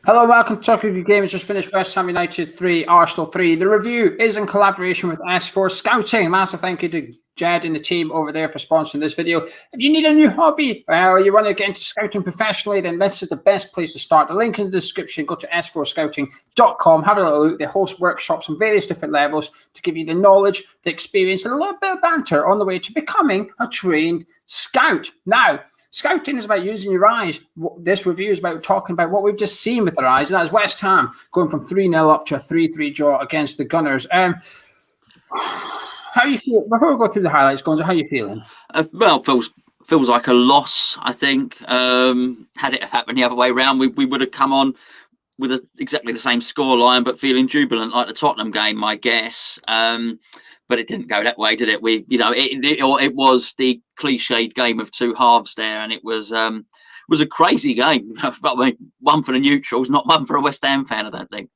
Hello, welcome to Talking Good Games. Just finished West Ham United 3, Arsenal 3. The review is in collaboration with S4 Scouting. Massive thank you to Jed and the team over there for sponsoring this video. If you need a new hobby or you want to get into scouting professionally, then this is the best place to start. The link in the description. Go to s4scouting.com. Have a little look. They host workshops on various different levels to give you the knowledge, the experience, and a little bit of banter on the way to becoming a trained scout. Now, scouting is about using your eyes. This review is about talking about what we've just seen with our eyes, and that's West Ham going from 3-0 up to a 3-3 draw against the Gunners. How you feel before we go through the highlights, Gonzo? How are you feeling? Well, feels like a loss. I think had it happened the other way around, we would have come on with exactly the same scoreline, but feeling jubilant like the Tottenham game, I guess. But it didn't go that way, did it? It was the cliched game of two halves there, and it was a crazy game. One for the neutrals, not one for a West Ham fan, I don't think.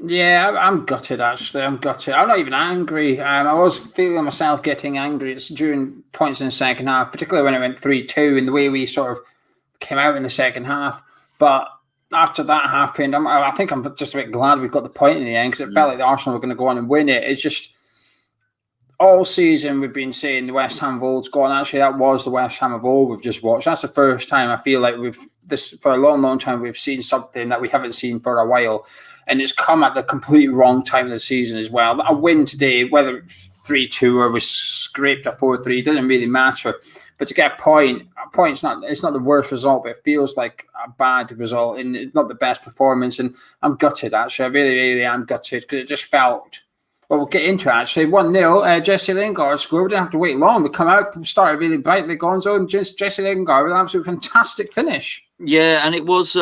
Yeah, I'm gutted, actually. I'm gutted. I'm not even angry. I was feeling myself getting angry during points in the second half, particularly when it went 3-2 and the way we sort of came out in the second half. But after that happened, I think I'm just a bit glad we got the point in the end, because it felt like the Arsenal were going to go on and win it. It's just all season we've been saying the West Ham of old's gone. Actually, that was the West Ham of old we've just watched. That's the first time I feel like for a long, long time, we've seen something that we haven't seen for a while. And it's come at the complete wrong time of the season as well. A win today, whether 3-2 or we scraped a 4-3, doesn't really matter. But to get a point's not the worst result, but it feels like a bad result and it's not the best performance. And I'm gutted, actually. I really, really am gutted, because it just felt... Well, we'll get into it, actually. 1-0, Jesse Lingard scored. We didn't have to wait long. We come out, started really brightly, Gonzo, and Jesse Lingard with an absolutely fantastic finish. Yeah, and it was,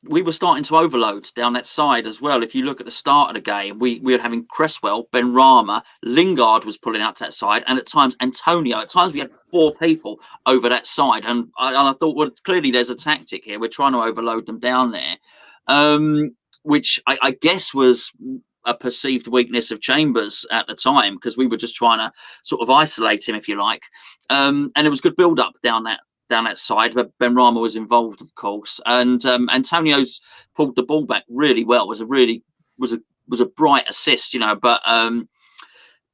we were starting to overload down that side as well. If you look at the start of the game, we were having Cresswell, Benrahma, Lingard was pulling out to that side, and at times Antonio. At times we had four people over that side. And I thought, well, clearly there's a tactic here. We're trying to overload them down there, which I guess was a perceived weakness of Chambers at the time, because we were just trying to sort of isolate him, if you like. And it was good build up down that side, but Benrahma was involved, of course. And Antonio's pulled the ball back really well. Was a bright assist, but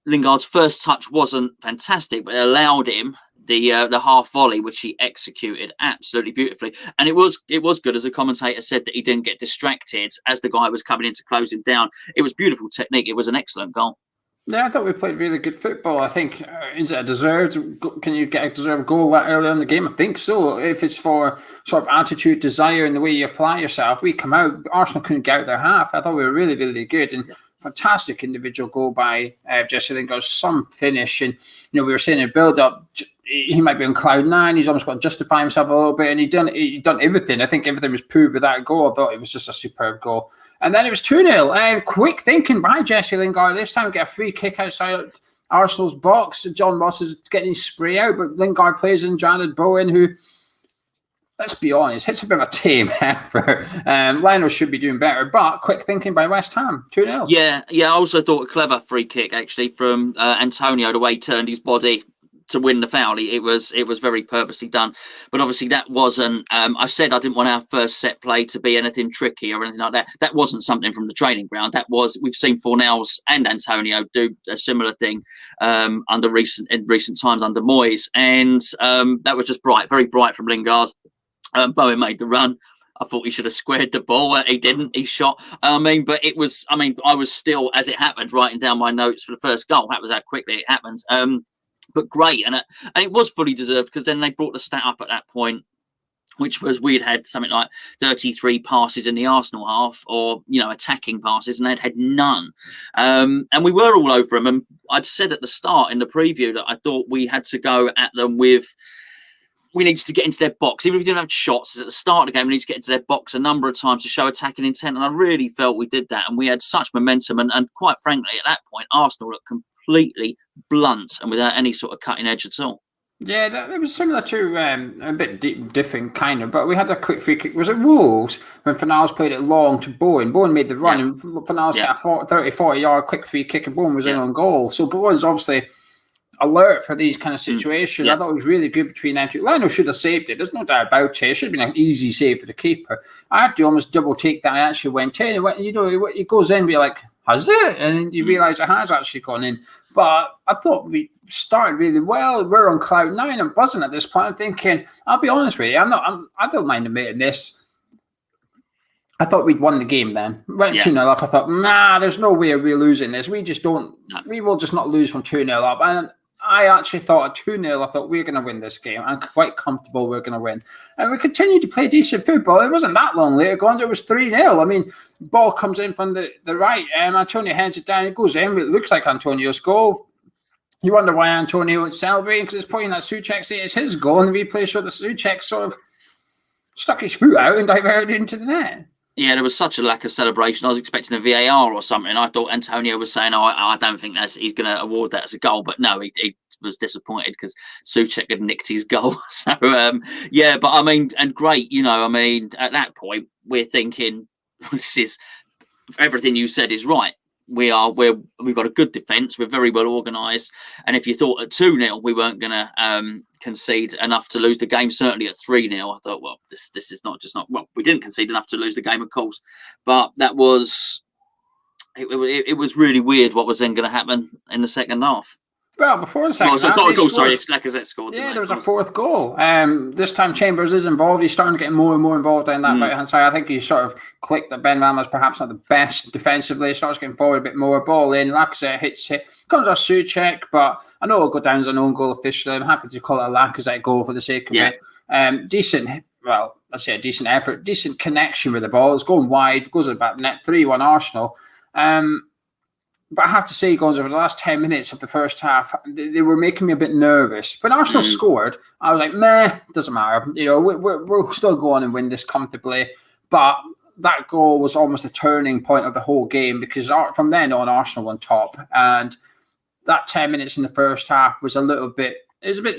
Lingard's first touch wasn't fantastic, but it allowed him the half volley, which he executed absolutely beautifully. And it was good, as a commentator said, that he didn't get distracted as the guy was coming in to close him down. It was beautiful technique. It was an excellent goal. Yeah, I thought we played really good football. I think, is it a deserved? Can you get a deserved goal that early in the game? I think so. If it's for sort of attitude, desire, and the way you apply yourself, we come out. Arsenal couldn't get out their half. I thought we were really, really good, and fantastic individual goal by Jesse Lingard. Some finish, and we were saying in build up, he might be on cloud nine. He's almost got to justify himself a little bit, and he done everything. I think everything was proved with that goal. I thought it was just a superb goal. And then it was 2-0. Quick thinking by Jesse Lingard. This time we get a free kick outside Arsenal's box. John Moss is getting his spray out, but Lingard plays in Jared Bowen, who, let's be honest, hits a bit of a tame effort. Lionel should be doing better, but quick thinking by West Ham. 2-0. Yeah. I also thought a clever free kick, actually, from Antonio, the way he turned his body to win the foul. It was very purposely done, but obviously that wasn't. I said I didn't want our first set play to be anything tricky or anything like that. That wasn't something from the training ground. We've seen Fornells and Antonio do a similar thing in recent times under Moyes, and that was just very bright from Lingard. Bowen made the run. I thought he should have squared the ball. He didn't. He shot. I was still, as it happened, writing down my notes for the first goal. That was how quickly it happened. But great, and it was fully deserved, because then they brought the stat up at that point, which was we'd had something like 33 passes in the Arsenal half, or attacking passes, and they'd had none. And we were all over them. And I'd said at the start in the preview that I thought we had to go at them with. We needed to get into their box. Even if we didn't have shots at the start of the game, we needed to get into their box a number of times to show attacking intent. And I really felt we did that. And we had such momentum. And quite frankly, at that point, Arsenal looked completely blunt and without any sort of cutting edge at all. Yeah, that was similar to a bit different kind of, but we had a quick free kick. Was it Wolves when Fornals played it long to Bowen? Bowen made the run, and Fornals got a 30-40 yard quick free kick, and Bowen was in on goal. So Bowen's obviously alert for these kind of situations. Yeah. I thought it was really good between them two. Lionel should have saved it. There's no doubt about it. It should have been an easy save for the keeper. I had to almost double take that. I actually went in. And it goes in, be like, has it? And you realise it has actually gone in. But I thought we started really well. We're on cloud nine. I'm buzzing at this point. I'm thinking, I'll be honest with you, I don't mind admitting this. I thought we'd won the game then. Went 2-0 up. I thought, nah, there's no way we're losing this. We just don't. No. We will just not lose from 2-0 up. And I actually thought at 2-0, I thought we're going to win this game. I'm quite comfortable we're going to win. And we continued to play decent football. It wasn't that long later. Gonzo, it was 3-0. I mean, ball comes in from the right. Antonio heads it down. It goes in. It looks like Antonio's goal. You wonder why Antonio was celebrating, because it's pointing at Souček saying it's his goal. And the replay showed that Souček sort of stuck his foot out and diverted into the net. Yeah, there was such a lack of celebration. I was expecting a VAR or something. I thought Antonio was saying, "Oh, I don't think he's going to award that as a goal." But no, he was disappointed because Souček had nicked his goal. So yeah, but I mean, and great, I mean, at that point we're thinking, this is everything you said is right. We've got a good defence. We're very well organised. And if you thought at 2-0 we weren't going to concede enough to lose the game, certainly at 3-0, I thought, well, this is not. Well, we didn't concede enough to lose the game, of course, but that was it was really weird what was then going to happen in the second half. Well, before the second half, Lacazette scored. Yeah, there was a fourth goal. This time Chambers is involved. He's starting to get more and more involved down that right-hand side. I think he sort of clicked that Ben Rama's perhaps not the best defensively. He starts getting forward a bit more. Ball in. Lacazette hits it. Comes off Souček, but I know it'll go down as an own goal officially. I'm happy to call it a Lacazette goal for the sake of it. Decent, well, let's say a decent effort. Decent connection with the ball. It's going wide. Goes at about net. 3-1 Arsenal. But I have to say, Gonzo, over the last 10 minutes of the first half, they were making me a bit nervous. When Arsenal scored, I was like, meh, doesn't matter. We'll still go on and win this comfortably. But that goal was almost a turning point of the whole game, because from then on, Arsenal won top. And that 10 minutes in the first half was a bit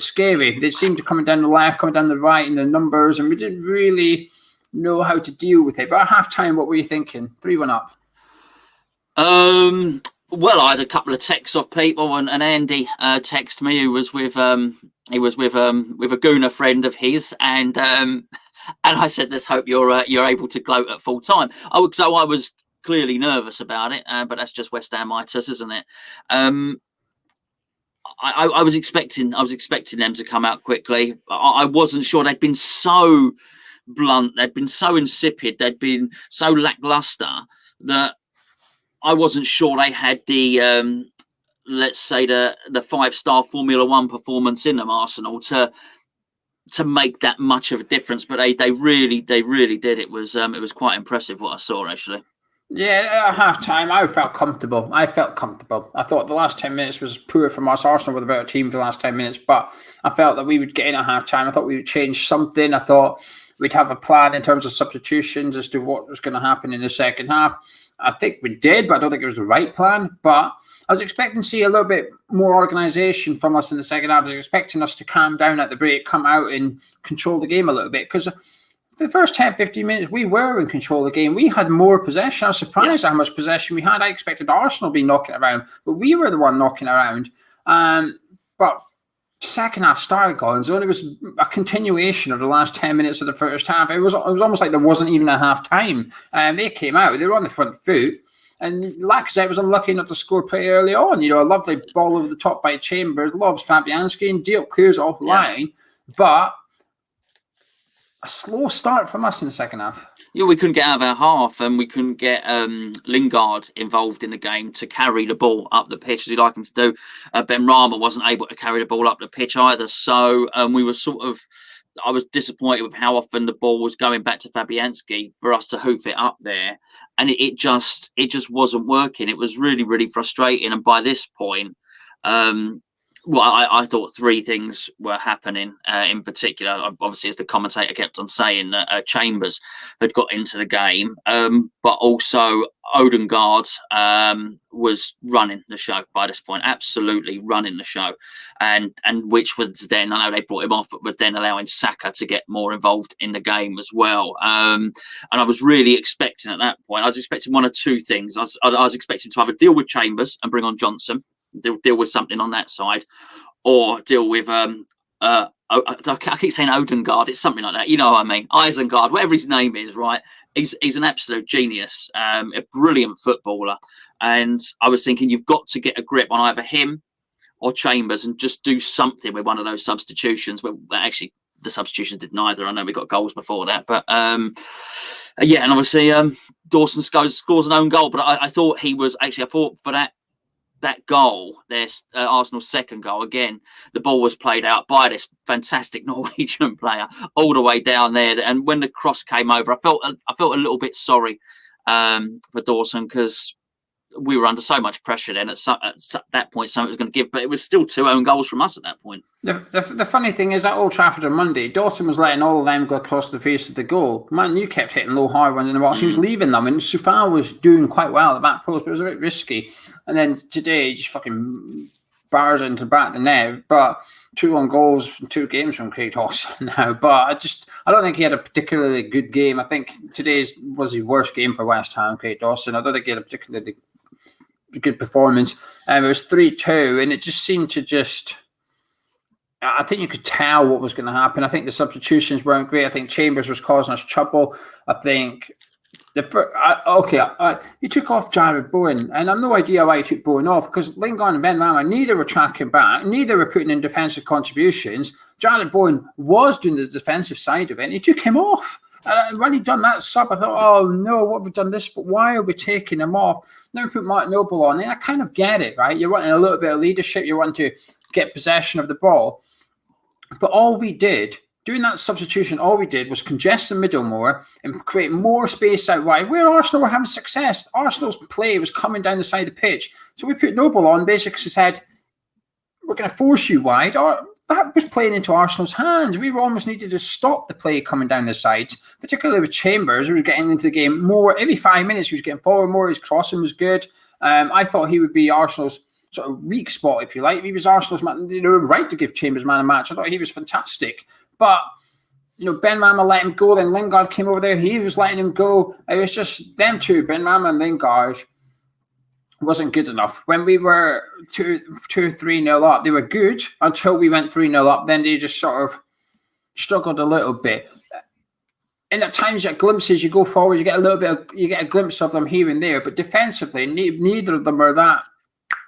scary. They seemed to coming down the left, coming down the right in the numbers, and we didn't really know how to deal with it. But at half-time, what were you thinking? 3-1 up. Well, I had a couple of texts off people, and Andy texted me who was with a Gooner friend of his, and I said, "Let's hope you're able to gloat at full time." So I was clearly nervous about it, but that's just West Hamitis, isn't it? I was expecting them to come out quickly. I wasn't sure. They'd been so blunt. They'd been so insipid. They'd been so lackluster that I wasn't sure they had the, let's say, the 5-star Formula One performance in them, Arsenal, to make that much of a difference. But they really did. It was quite impressive what I saw, actually. Yeah, at half-time, I felt comfortable. I thought the last 10 minutes was poor from us. Arsenal were the better team for the last 10 minutes, but I felt that we would get in at half-time. I thought we would change something. I thought we'd have a plan in terms of substitutions as to what was going to happen in the second half. I think we did, but I don't think it was the right plan. But I was expecting to see a little bit more organisation from us in the second half. I was expecting us to calm down at the break, come out and control the game a little bit. Because for the first 10, 15 minutes, we were in control of the game. We had more possession. I was surprised at how much possession we had. I expected Arsenal to be knocking around, but we were the one knocking around. But second half started, Gonzo, and it was a continuation of the last 10 minutes of the first half. It was almost like there wasn't even a half time. They came out, they were on the front foot, and Lacazette was unlucky not to score pretty early on. A lovely ball over the top by Chambers, lobs Fabianski, and Diop clears off the line, but a slow start from us in the second half. Yeah, we couldn't get out of our half, and we couldn't get Lingard involved in the game to carry the ball up the pitch as he'd like him to do. Ben Rama wasn't able to carry the ball up the pitch either. So we were I was disappointed with how often the ball was going back to Fabianski for us to hoof it up there. And it just wasn't working. It was really, really frustrating. And by this point, I thought three things were happening in particular. Obviously, as the commentator kept on saying, that Chambers had got into the game, but also Odegaard was running the show by this point, absolutely running the show, and which was then, I know they brought him off, but was then allowing Saka to get more involved in the game as well. And I was really expecting at that point, I was expecting one or two things. I was expecting to either deal with Chambers and bring on Johnson, deal with something on that side, or deal with I keep saying Odengard. It's something like that. You know what I mean? Isengard, whatever his name is, right? He's an absolute genius, a brilliant footballer. And I was thinking, you've got to get a grip on either him or Chambers and just do something with one of those substitutions. Well, actually, the substitution did neither. I know we got goals before that, but yeah, and obviously Dawson scores an own goal. But I thought he was actually. I thought for that goal, there's Arsenal's second goal. Again, the ball was played out by this fantastic Norwegian player all the way down there. And when the cross came over, I felt a little bit sorry for Dawson, because we were under so much pressure then. At that point, something was going to give, but it was still 2 own goals from us at that point. The funny thing is, at Old Trafford on Monday, Dawson was letting all of them go across the face of the goal. Man, you kept hitting low, high ones in the box. He was leaving them, and Sufal was doing quite well at the back post, but it was a bit risky. And then today, he just fucking bars into the back of the net. But 2 own goals from 2 games from Craig Dawson now. But I don't think he had a particularly good game. I think today's was his worst game for West Ham, Craig Dawson. I don't think he had a particularly good performance. It was 3-2, and it just seemed to just. I think you could tell what was going to happen. I think the substitutions weren't great. I think Chambers was causing us trouble. I think he took off Jared Bowen, and I've no idea why he took Bowen off, because Lingard and Benrahma, neither were tracking back, neither were putting in defensive contributions. Jared Bowen was doing the defensive side of it, and he took him off. And when he'd done that sub, I thought, oh no, what have we done this? But why are we taking him off? Then we put Mark Noble on, and I kind of get it, right? You're wanting a little bit of leadership, you want to get possession of the ball. But all we did, doing that substitution, all we did was congest the middle more and create more space out wide, where Arsenal were having success. Arsenal's play was coming down the side of the pitch. So we put Noble on, basically said, we're going to force you wide. Or that was playing into Arsenal's hands. We almost needed to stop the play coming down the sides, particularly with Chambers, who was getting into the game more. Every 5 minutes, he was getting forward more. His crossing was good. I thought he would be Arsenal's sort of weak spot, if you like. He was Arsenal's man. They were right to give Chambers man a match. I thought he was fantastic. But, Benrahma let him go. Then Lingard came over there. He was letting him go. It was just them two, Benrahma and Lingard, wasn't good enough. When we were 2-3-0 up, they were good until we went 3-0 up. Then they just sort of struggled a little bit. And at times, you get glimpses. You go forward, you get a glimpse of them here and there. But defensively, neither of them are that.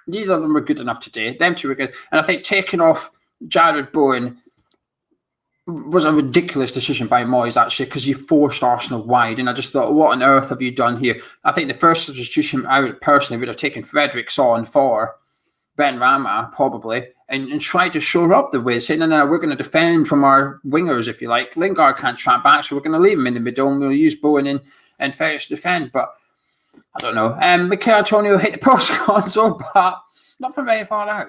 Neither of them were good enough today. Them two were good. And I think taking off Jared Bowen was a ridiculous decision by Moyes, actually, because he forced Arsenal wide. And I just thought, what on earth have you done here? I think the first substitution I would personally would have taken Fredericks on for Benrahma, probably, and tried to shore up the way, saying, no, we're going to defend from our wingers, if you like. Lingard can't track back, so we're going to leave him in the middle, and we'll use Bowen and Fredericks to defend. But I don't know. Mikel Antonio hit the post Gonzo, but not from very far out.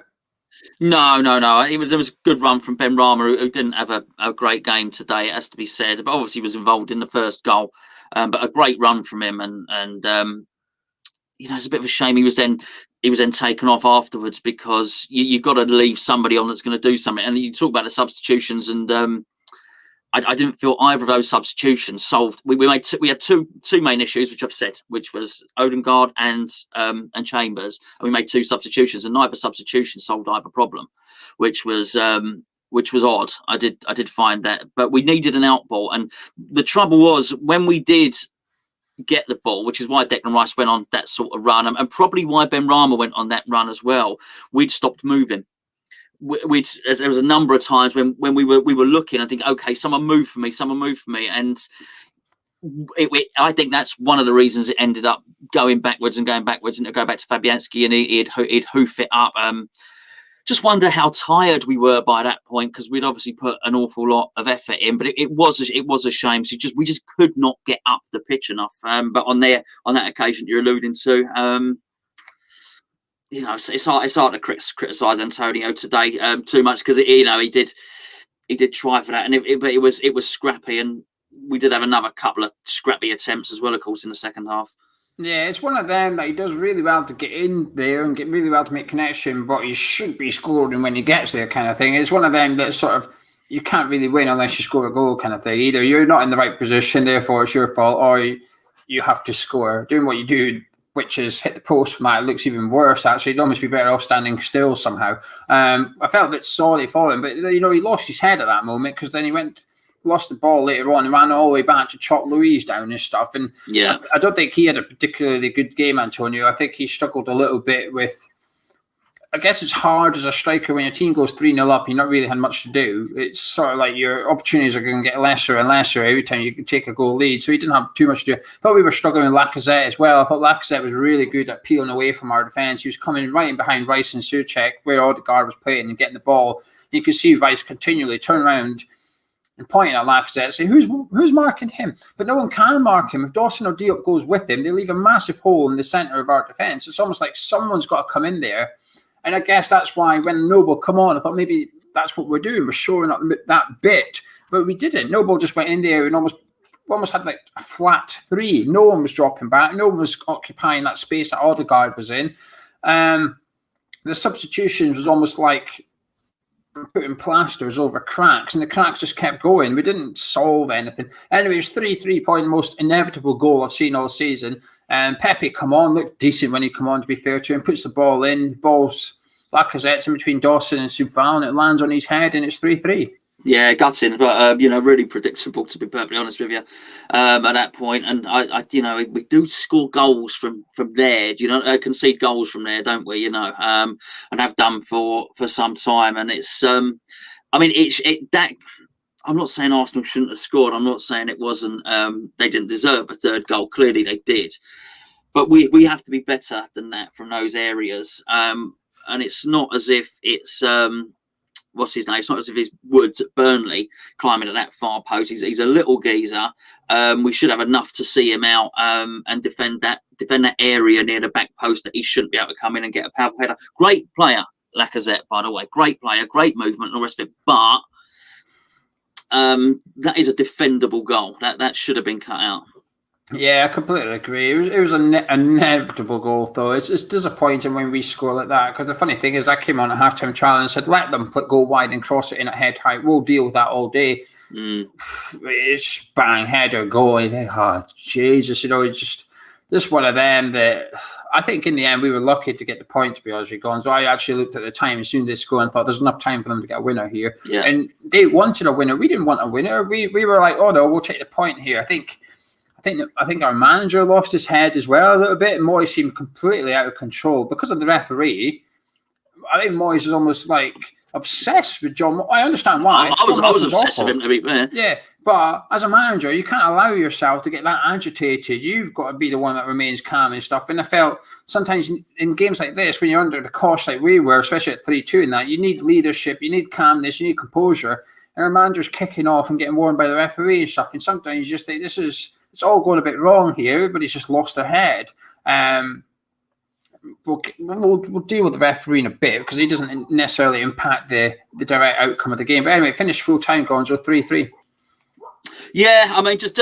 No. There was a good run from Benrahma, who didn't have a great game today, it has to be said. But obviously was involved in the first goal. But a great run from him, and it's a bit of a shame he was then taken off afterwards, because you've got to leave somebody on that's going to do something. And you talk about the substitutions, and I didn't feel either of those substitutions solved. We had two main issues, which I've said, which was Odegaard and Chambers, and we made 2 substitutions, and neither substitution solved either problem, which was odd. I did find that, but we needed an out ball, and the trouble was when we did get the ball, which is why Declan Rice went on that sort of run, and probably why Benrahma went on that run as well. We'd stopped moving. There was a number of times when we were looking and thinking, okay, someone move for me, and I think that's one of the reasons it ended up going backwards, and it'll go back to Fabianski, and he'd hoof it up. Just wonder how tired we were by that point, because we'd obviously put an awful lot of effort in, but it was a shame. So we just could not get up the pitch enough. But on that occasion you're alluding to, it's hard to criticise Antonio today too much, because he did try for that, but it was scrappy, and we did have another couple of scrappy attempts as well, of course, in the second half. Yeah, it's one of them that he does really well to get in there and get really well to make connection, but he should be scoring when he gets there, kind of thing. It's one of them that sort of, you can't really win unless you score a goal, kind of thing. Either you're not in the right position, therefore it's your fault, or you have to score. Doing what you do which has hit the post from that. It looks even worse, actually. He'd almost be better off standing still somehow. I felt a bit sorry for him, but, he lost his head at that moment because then he lost the ball later on and ran all the way back to chop Louise down and stuff. And I don't think he had a particularly good game, Antonio. I think he struggled a little bit with... I guess it's hard as a striker when your team goes 3-0 up, you're not really had much to do. It's sort of like your opportunities are going to get lesser and lesser every time you can take a goal lead. So he didn't have too much to do. I thought we were struggling with Lacazette as well. I thought Lacazette was really good at peeling away from our defence. He was coming right in behind Rice and Souček, where Odegaard was playing and getting the ball. You could see Rice continually turn around and pointing at Lacazette and say, who's marking him? But no one can mark him. If Dawson or Diop goes with him, they leave a massive hole in the centre of our defence. It's almost like someone's got to come in there. And I guess that's why when Noble come on, I thought maybe that's what we're doing. We're showing up that bit. But we didn't. Noble just went in there and almost had like a flat 3. No one was dropping back. No one was occupying that space that Odegaard was in. The substitutions was almost like putting plasters over cracks, and the cracks just kept going. We didn't solve anything. Anyway, it was 3-3, probably the most inevitable goal I've seen all season. And Pepe come on, looked decent when he come on, to be fair to him, puts the ball in, Lacazette's in between Dawson and Subval, and it lands on his head, and it's 3-3. Yeah, gutting, but really predictable, to be perfectly honest with you. At that point, and I we do score goals from there. Concede goals from there, don't we? And have done for some time. And it's, I'm not saying Arsenal shouldn't have scored. I'm not saying it wasn't. They didn't deserve a third goal. Clearly, they did. But we have to be better than that from those areas. And it's not as if it's what's his name? It's not as if it's Woods at Burnley climbing at that far post. He's a little geezer. We should have enough to see him out and defend that area near the back post that he shouldn't be able to come in and get a powerful header. Great player, Lacazette, by the way. Great player, great movement, and all the rest of it. But that is a defendable goal. That should have been cut out. Yeah, I completely agree. It was an inevitable goal, though. It's disappointing when we score like that, because the funny thing is I came on at halftime trial and said, let them go wide and cross it in at head height. We'll deal with that all day. It's bang, header, goal. Oh, Jesus, just one of them that I think in the end we were lucky to get the point, to be honest with you, Gonzo. I actually looked at the time as soon as they scored and thought there's enough time for them to get a winner here. Yeah. And they wanted a winner. We didn't want a winner. We were like, oh no, we'll take the point here. I think our manager lost his head as well a little bit, and Moyes seemed completely out of control because of the referee. I think Moyes is almost like obsessed with John. I understand why. I was obsessed with him, to be fair. Yeah, but as a manager, you can't allow yourself to get that agitated. You've got to be the one that remains calm and stuff. And I felt sometimes in games like this, when you're under the cosh like we were, especially at 3-2 and that, you need leadership, you need calmness, you need composure. And our manager's kicking off and getting warned by the referee and stuff. And sometimes you just think it's all going a bit wrong here. Everybody's just lost their head. We'll deal with the referee in a bit because he doesn't necessarily impact the direct outcome of the game. But anyway, finished full time, Gonzo, 3-3. Yeah, I mean, just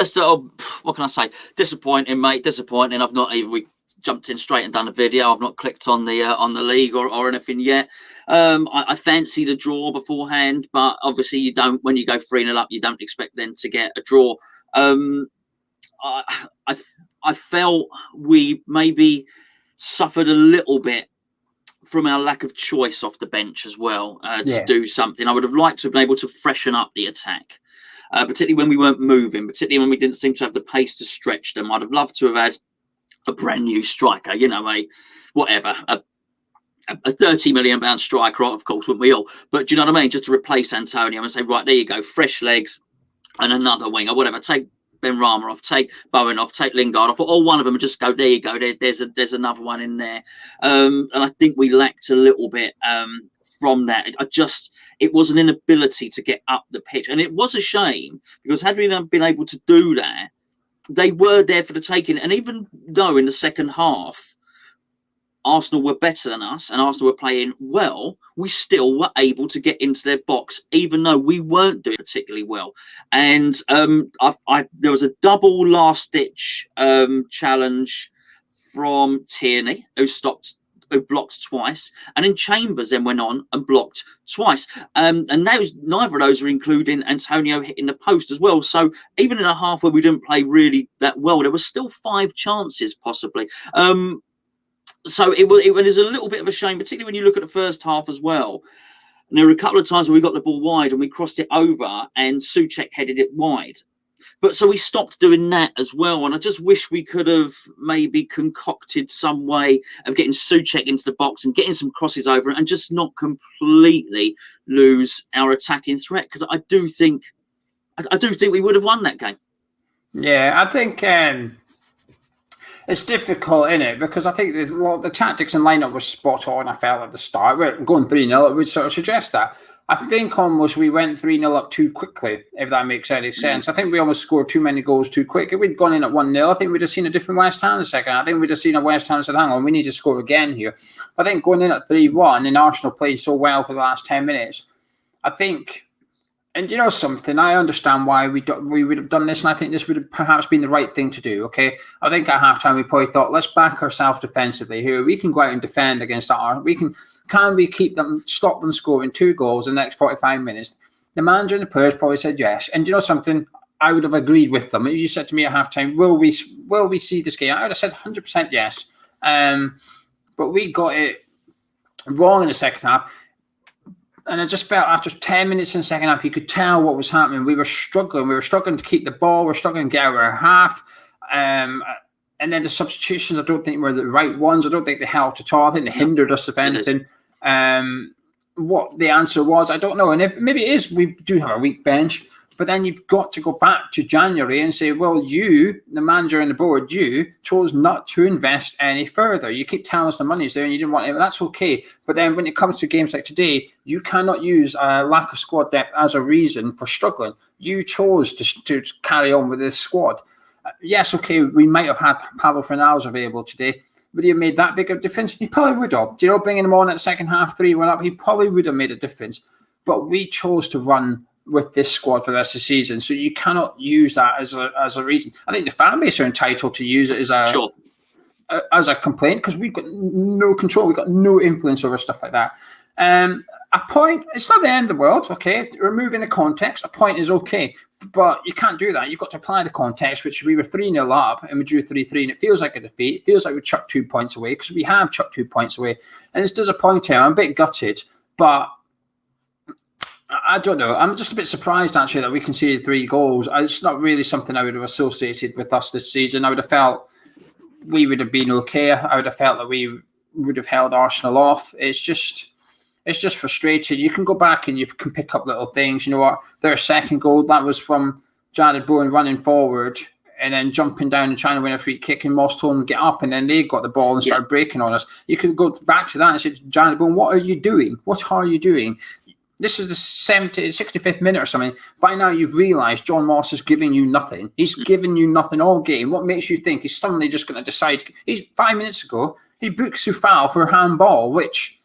what can I say? Disappointing, mate. Disappointing. I've not even jumped in straight and done a video. I've not clicked on the league or anything yet. I fancied a draw beforehand, but obviously you don't. When you go 3-0 up, you don't expect them to get a draw. I felt we maybe suffered a little bit from our lack of choice off the bench as well to do something. I would have liked to have been able to freshen up the attack, particularly when we weren't moving, particularly when we didn't seem to have the pace to stretch them. I'd have loved to have had a brand new striker, a 30 million pound striker, of course, wouldn't we all? But do you know what I mean? Just to replace Antonio and say, right, there you go, fresh legs and another winger, whatever. Take Ben Rama off, take Bowen off, take Lingard off, or one of them and just go, there you go, there's another one in there. And I think we lacked a little bit from that. It was an inability to get up the pitch. And it was a shame because had we been able to do that, they were there for the taking. And even though in the second half, Arsenal were better than us and Arsenal were playing well, we still were able to get into their box, even though we weren't doing particularly well. And there was a double last-ditch challenge from Tierney, who blocked twice, and then Chambers then went on and blocked twice. And neither of those are including Antonio hitting the post as well. So even in a half where we didn't play really that well, there were still 5 chances possibly. So it was a little bit of a shame, particularly when you look at the first half as well. And there were a couple of times where we got the ball wide and we crossed it over and Souček headed it wide. But so we stopped doing that as well. And I just wish we could have maybe concocted some way of getting Souček into the box and getting some crosses over and just not completely lose our attacking threat. Because I do think we would have won that game. Yeah, I think it's difficult, isn't it? Because I think the tactics and lineup was spot on, I felt, at the start. We're going 3-0, it would sort of suggest that. I think almost we went 3-0 up too quickly, if that makes any sense. I think we almost scored too many goals too quick. If we'd gone in at 1-0, I think we'd have seen a different West Ham in the second. I think we'd have seen a West Ham said, hang on, we need to score again here. I think going in at 3-1 and Arsenal played so well for the last 10 minutes, I think... And you know something, I understand why we would have done this, and I think this would have perhaps been the right thing to do, okay? I think at halftime we probably thought, let's back ourselves defensively here. We can go out and defend against our... Can we stop them scoring 2 goals in the next 45 minutes? The manager and the players probably said yes. And you know something, I would have agreed with them. You said to me at halftime, will we see this game? I would have said 100% yes. But we got it wrong in the second half. And I just felt after 10 minutes in the second half, you could tell what was happening. We were struggling. We were struggling to keep the ball. We were struggling to get out of our half. And then the substitutions, I don't think were the right ones. I don't think they helped at all. I think they hindered us, if anything. What the answer was, I don't know. And maybe it is, we do have a weak bench. But then you've got to go back to January and say, well, you, the manager and the board, you chose not to invest any further. You keep telling us the money's there and you didn't want it. Well, that's okay. But then when it comes to games like today, you cannot use a lack of squad depth as a reason for struggling. You chose to carry on with this squad. Yes, okay, we might have had Pablo Fornals available today. Would he have made that big of a difference? He probably would have. You know, bringing him on at second half, 3-1 up, he probably would have made a difference. But we chose to run with this squad for the rest of the season. So you cannot use that as a reason. I think the fan base are entitled to use it as a complaint because we've got no control. We've got no influence over stuff like that. A point, it's not the end of the world, okay? Removing the context, a point is okay. But you can't do that. You've got to apply the context, which we were 3-0 up and we drew 3-3, and it feels like a defeat. It feels like we chucked 2 points away because we have chucked 2 points away. And it's disappointing. I'm a bit gutted, but I don't know. I'm just a bit surprised, actually, that we conceded 3 goals. It's not really something I would have associated with us this season. I would have felt we would have been okay. I would have felt that we would have held Arsenal off. It's just frustrating. You can go back and you can pick up little things. You know what? Their second goal, that was from Jared Bowen running forward and then jumping down and trying to win a free kick, and Moss told him to get up, and then they got the ball and started breaking on us. You can go back to that and say, Jared Bowen, what are you doing? What are you doing? This is the 65th minute or something. By now, you've realised John Moss is giving you nothing. He's given you nothing all game. What makes you think he's suddenly just going to decide? 5 minutes ago, he booked Soufal for a handball, which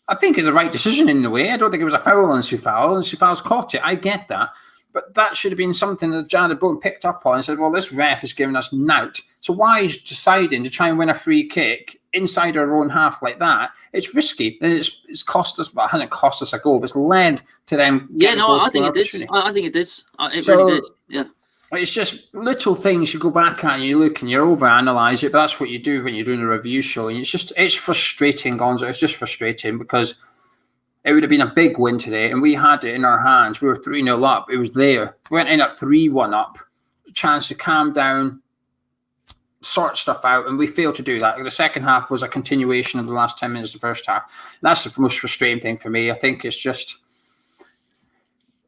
I think is the right decision in a way. I don't think it was a foul on Soufal, and Soufal's caught it. I get that. But that should have been something that Jared Bowen picked up on and said, well, this ref is giving us nout. So why is deciding to try and win a free kick inside our own half like that? It's risky. And it's cost us, well, it hasn't cost us a goal, but it's led to them. Yeah, no, I think it did. I think it did. It really did. Yeah. It's just little things you go back at and you look and you overanalyze it, but that's what you do when you're doing a review show. And it's frustrating, Gonzo. It's just frustrating because it would have been a big win today, and we had it in our hands. We were 3-0 up. It was there. We went in at 3-1 up. A chance to calm down, sort stuff out, and we failed to do that. The second half was a continuation of the last 10 minutes of the first half. That's the most frustrating thing for me. I think it's just,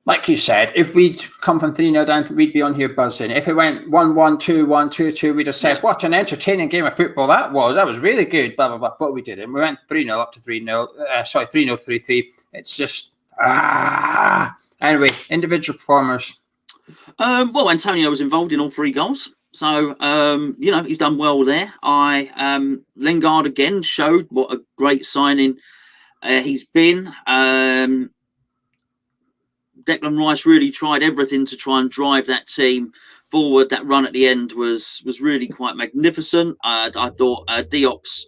like you said, if we'd come from 3-0 down, we'd be on here buzzing. If it went 1-1, 2-1, 2-2, we'd have said, what an entertaining game of football that was. That was really good, blah, blah, blah. But we didn't. We went 3-0 up to 3-0. 3-0, 3-3. It's just, Anyway, individual performers. Well, Antonio was involved in all 3 goals. So, he's done well there. Lingard again showed what a great signing he's been. Declan Rice really tried everything to try and drive that team forward. That run at the end was really quite magnificent. I thought Diop's.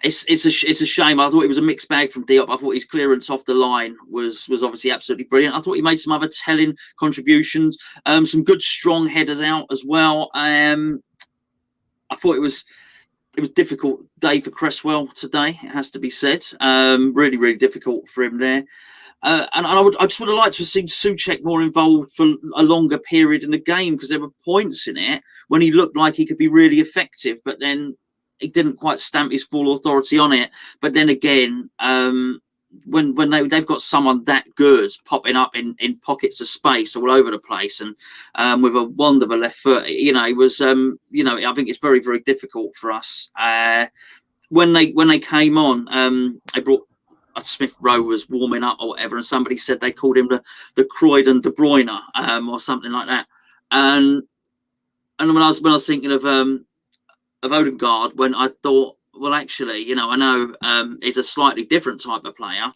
It's a shame. I thought it was a mixed bag from Diop. I thought his clearance off the line was obviously absolutely brilliant. I thought he made some other telling contributions. Some good strong headers out as well. I thought it was it was a difficult day for Cresswell today, it has to be said. Really, really difficult for him there. And I just would have liked to have seen Souček more involved for a longer period in the game, because there were points in it when he looked like he could be really effective, but then he didn't quite stamp his full authority on it. But then again, when they've got someone that good popping up in pockets of space all over the place, and with a wand of a left foot, it was I think it's very, very difficult for us. When they came on, they brought Smith Rowe was warming up or whatever, and somebody said they called him the Croydon De Bruyne or something like that. And when I was thinking of Odegaard, when I thought, well, actually, I know he's a slightly different type of player,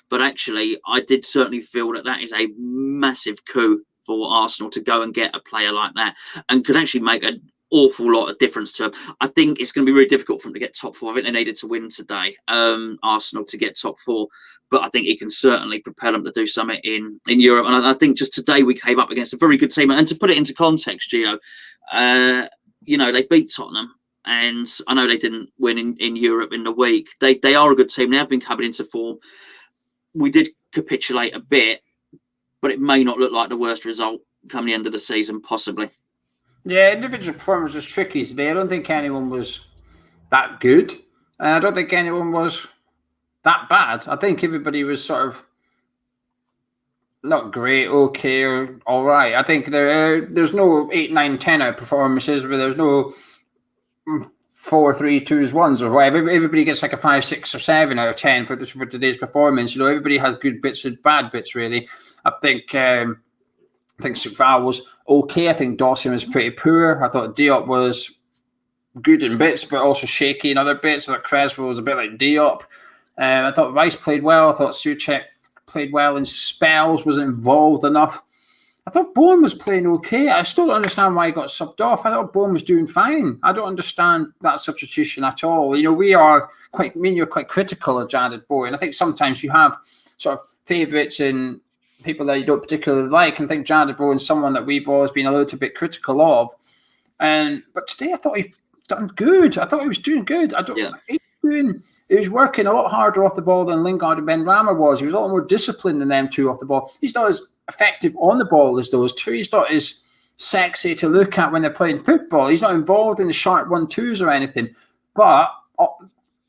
but actually, I did certainly feel that is a massive coup for Arsenal to go and get a player like that, and could actually make an awful lot of difference to him. I think it's going to be really difficult for him to get top four. I think they needed to win today, Arsenal, to get top four, but I think he can certainly propel them to do something in Europe. And I think just today we came up against a very good team. And to put it into context, Geo, they beat Tottenham. And I know they didn't win in Europe in the week. They are a good team. They have been coming into form. We did capitulate a bit, but it may not look like the worst result come the end of the season, possibly. Yeah, individual performance was tricky today. I don't think anyone was that good. And I don't think anyone was that bad. I think everybody was sort of not great, okay, or all right. I think there's no 8, 9, 10 out performances, where there's no 4, 3, 2s, 1s or whatever. Everybody gets like a 5, 6, or 7 out of 10 for today's performance. Everybody has good bits and bad bits, really. I think Sukval was okay. I think Dawson was pretty poor. I thought Diop was good in bits, but also shaky in other bits. I thought Cresswell was a bit like Diop. I thought Rice played well. I thought Souček played well in spells, wasn't involved enough. I thought Bowen was playing okay. I still don't understand why he got subbed off. I thought Bowen was doing fine. I don't understand that substitution at all. You're quite critical of Jared Bowen. I think sometimes you have sort of favourites in people that you don't particularly like, and think Jared Bowen's someone that we've always been a little bit critical of. But today I thought he done good. I thought he was doing good. He was working a lot harder off the ball than Lingard and Ben Rama was. He was a lot more disciplined than them two off the ball. He's not as effective on the ball as those two. He's not as sexy to look at when they're playing football. He's not involved in the sharp 1-2s or anything. But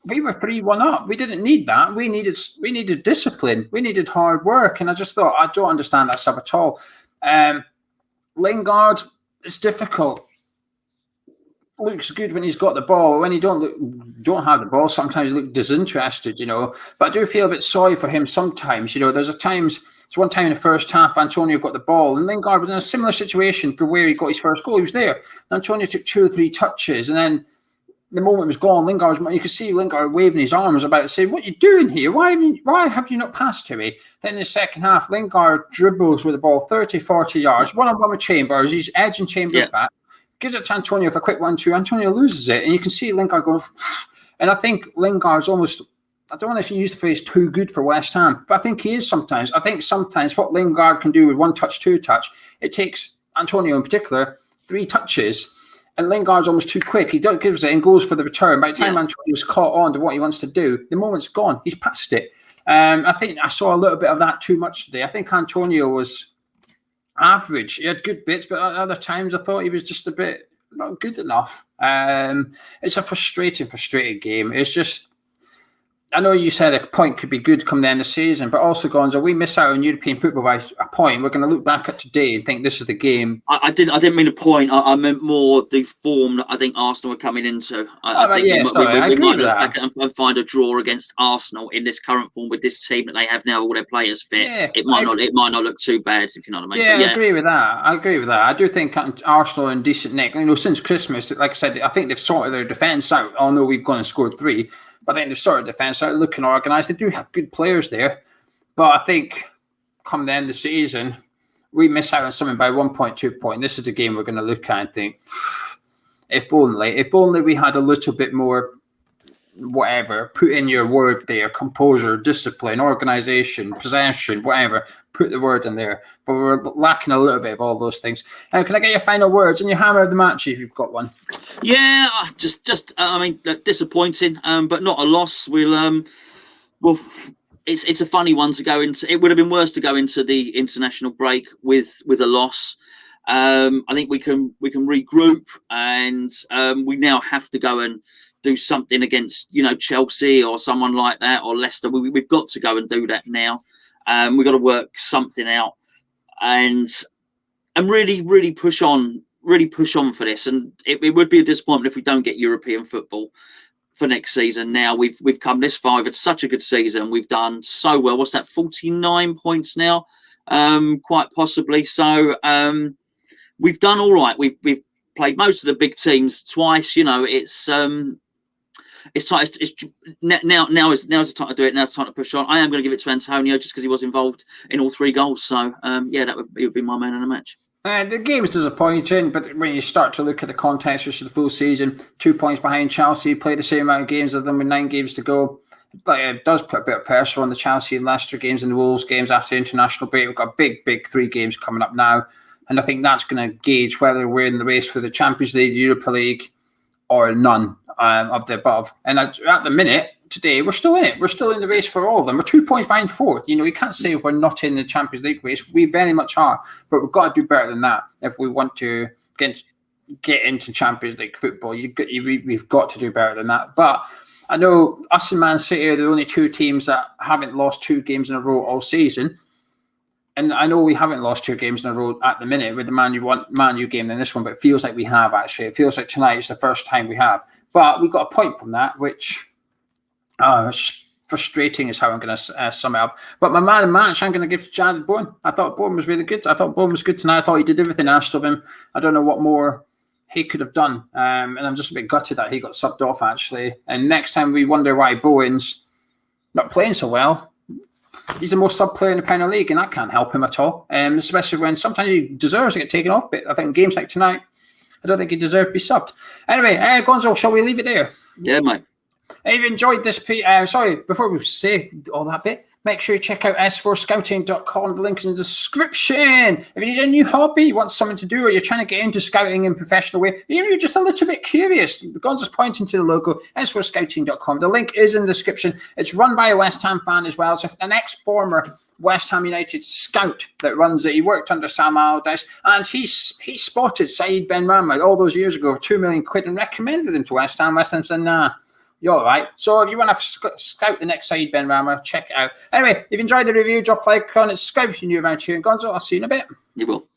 we were 3-1 up. We didn't need that. We needed discipline. We needed hard work. And I just thought, I don't understand that sub at all. Lingard, it's difficult. Looks good when he's got the ball. When he don't have the ball, sometimes he look disinterested, But I do feel a bit sorry for him sometimes. There's one time in the first half, Antonio got the ball, and Lingard was in a similar situation to where he got his first goal. He was there. Antonio took 2 or 3 touches, and then the moment was gone. You could see Lingard waving his arms about to say, "What are you doing here? Why have you not passed to me?" Then in the second half, Lingard dribbles with the ball 30, 40 yards, one-on-one with Chambers. He's edging Chambers back. Gives it to Antonio for a quick 1-2. Antonio loses it, and you can see Lingard going. And I think Lingard's almost, I don't know if you use the phrase too good for West Ham, but I think he is sometimes. I think sometimes what Lingard can do with 1 touch, 2 touch, it takes Antonio in particular 3 touches, and Lingard's almost too quick. He gives it and goes for the return. By the time Antonio's caught on to what he wants to do, the moment's gone. He's passed it. I think I saw a little bit of that too much today. I think Antonio was average. He had good bits, but at other times I thought he was just a bit not good enough. It's a frustrating game. It's just, I know you said a point could be good come the end of the season, but also, Gonzo, we miss out on European football by a point. We're going to look back at today and think this is the game. I didn't mean a point. I meant more the form that I think Arsenal are coming into. I think we might look back and find a draw against Arsenal in this current form with this team that they have now, all their players fit. Yeah, it might not look too bad, if you know what I mean. Yeah, I agree with that. I do think Arsenal are in decent nick. Since Christmas, like I said, I think they've sorted their defence out, although we've gone and scored 3. But I think they've sorted defence out, looking organised. They do have good players there. But I think come the end of the season, we miss out on something by 1.2 point. This is the game we're going to look at and think, if only we had a little bit more whatever, put in your word there: composure, discipline, organisation, possession, whatever. Put the word in there. But we're lacking a little bit of all those things. Can I get your final words and your hammer of the match if you've got one? Yeah, I mean, disappointing, but not a loss. Well, it's a funny one to go into. It would have been worse to go into the international break with a loss. I think we can regroup, and we now have to go and do something against, Chelsea or someone like that, or Leicester. We've got to go and do that now. We've got to work something out, and really push on for this. And it would be a disappointment if we don't get European football for next season. Now we've come this far. It's such a good season. We've done so well. What's that? 49 points now, quite possibly. So we've done all right. We've played most of the big teams twice. It's time. Now is the time to do it. Now it's time to push on. I am going to give it to Antonio just because he was involved in all 3 goals. So it would be my man in the match. The game's disappointing, but when you start to look at the context for the full season, 2 points behind Chelsea, played the same amount of games as them with 9 games to go. It does put a bit of pressure on the Chelsea and Leicester games and the Wolves games after the international break. We've got big 3 games coming up now, and I think that's going to gauge whether we're in the race for the Champions League, Europa League, or none of the above. And at the minute, today, we're still in it. We're still in the race for all of them. We're 2 points behind 4th. You can't say we're not in the Champions League race. We very much are. But we've got to do better than that if we want to get into Champions League football. We've got to do better than that. But I know us and Man City are the only 2 teams that haven't lost 2 games in a row all season. And I know we haven't lost 2 games in a row at the minute with the Man U game than this one, but it feels like we have, actually. It feels like tonight is the first time we have. But we got a point from that, which it's frustrating is how I'm going to sum it up. But my man of the match, I'm going to give to Jared Bowen. I thought Bowen was really good. I thought Bowen was good tonight. I thought he did everything asked of him. I don't know what more he could have done. And I'm just a bit gutted that he got subbed off, actually. And next time we wonder why Bowen's not playing so well, he's the most sub player in the Premier League, and that can't help him at all. Especially when sometimes he deserves to get taken off. But I think games like tonight, I don't think he deserved to be subbed. Anyway, Gonzo, shall we leave it there? Yeah, mate. If you've enjoyed this, before we say all that bit, make sure you check out s4scouting.com. The link is in the description. If you need a new hobby, you want something to do, or you're trying to get into scouting in a professional way, even if you're just a little bit curious, Gonzo's pointing to the logo, s4scouting.com. The link is in the description. It's run by a West Ham fan as well. So an ex-former West Ham United scout that runs it. He worked under Sam Allardyce, and he spotted Saeed Benrahma all those years ago, £2 million and recommended him to West Ham. West Ham said, nah. You're all right. So if you want to scout the next Saeed Benrahma, check it out. Anyway, if you enjoyed the review, drop a like on it, subscribe if you're new around here. And Gonzo, I'll see you in a bit. You will.